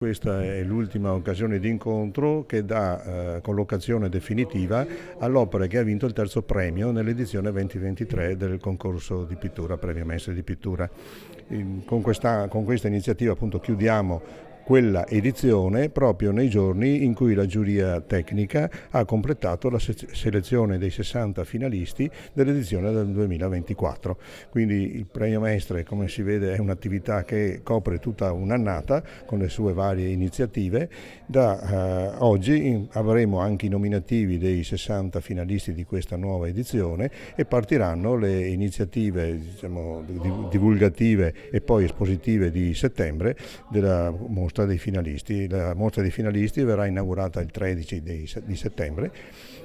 Questa è l'ultima occasione di incontro che dà collocazione definitiva all'opera che ha vinto il terzo premio nell'edizione 2023 del concorso di pittura, Premio Mestre di Pittura. Con questa iniziativa appunto chiudiamo quella edizione proprio nei giorni in cui la giuria tecnica ha completato la selezione dei 60 finalisti dell'edizione del 2024. Quindi il Premio Mestre, come si vede, è un'attività che copre tutta un'annata con le sue varie iniziative. Da oggi avremo anche i nominativi dei 60 finalisti di questa nuova edizione e partiranno le iniziative, diciamo, divulgative e poi espositive di settembre della mostra dei finalisti. La mostra dei finalisti verrà inaugurata il 13 di settembre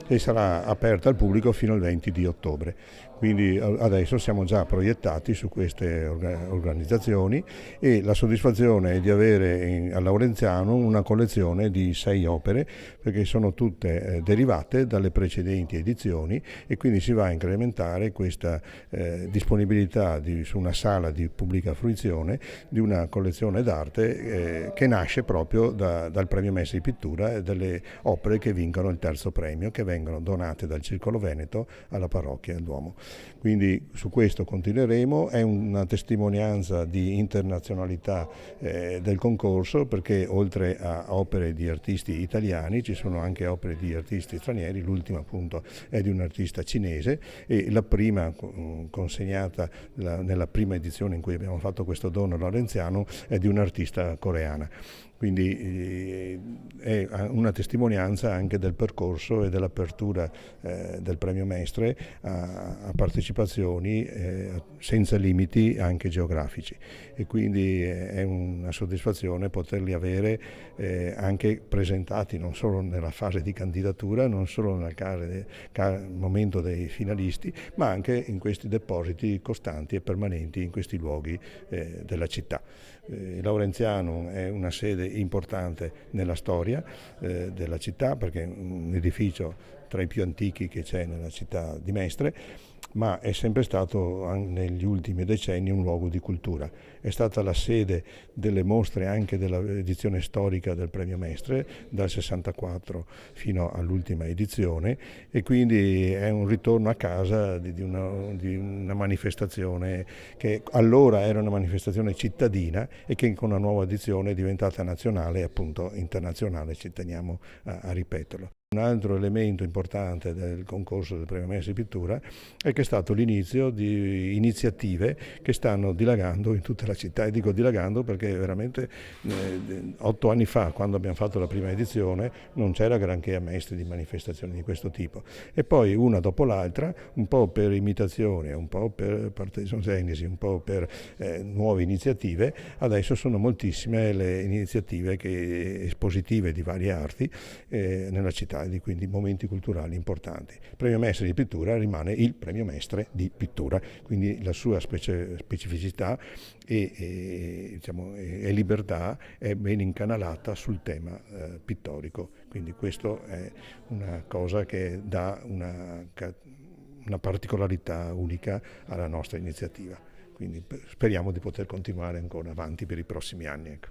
e sarà aperta al pubblico fino al 20 di ottobre. Quindi adesso siamo già proiettati su queste organizzazioni e la soddisfazione è di avere a Laurenziano una collezione di 6 opere, perché sono tutte derivate dalle precedenti edizioni, e quindi si va a incrementare questa disponibilità su una sala di pubblica fruizione di una collezione d'arte che nasce proprio dal Premio Mestre di Pittura e dalle opere che vincono il terzo premio, che vengono donate dal Circolo Veneto alla parrocchia del Duomo. Quindi su questo continueremo, è una testimonianza di internazionalità del concorso, perché oltre a opere di artisti italiani ci sono anche opere di artisti stranieri. L'ultima appunto è di un artista cinese e la prima consegnata nella prima edizione in cui abbiamo fatto questo dono laurenziano è di un'artista coreana. Quindi è una testimonianza anche del percorso e dell'apertura del Premio Mestre a partecipazioni senza limiti anche geografici, e quindi è una soddisfazione poterli avere anche presentati non solo nella fase di candidatura, non solo nel momento dei finalisti, ma anche in questi depositi costanti e permanenti in questi luoghi della città. Laurenziano è una sede importante nella storia della città, perché è un edificio tra i più antichi che c'è nella città di Mestre, ma è sempre stato negli ultimi decenni un luogo di cultura. È stata la sede delle mostre anche dell'edizione storica del Premio Mestre dal 64 fino all'ultima edizione, e quindi è un ritorno a casa di una manifestazione che allora era una manifestazione cittadina e che con una nuova edizione è diventata nazionale e appunto internazionale, ci teniamo a ripeterlo. Un altro elemento importante del concorso del Premio Mestre di Pittura è che è stato l'inizio di iniziative che stanno dilagando in tutta la città, e dico dilagando perché veramente 8 anni fa, quando abbiamo fatto la prima edizione, non c'era granché a Mestre di manifestazioni di questo tipo, e poi una dopo l'altra, un po' per imitazione, un po' per partecipazione, un po' per nuove iniziative, adesso sono moltissime le iniziative espositive di varie arti nella città, di quindi momenti culturali importanti. Il Premio Mestre di Pittura rimane il Premio Mestre di Pittura, quindi la sua specificità e libertà è ben incanalata sul tema pittorico, quindi questo è una cosa che dà una particolarità unica alla nostra iniziativa. Quindi speriamo di poter continuare ancora avanti per i prossimi anni. Ecco.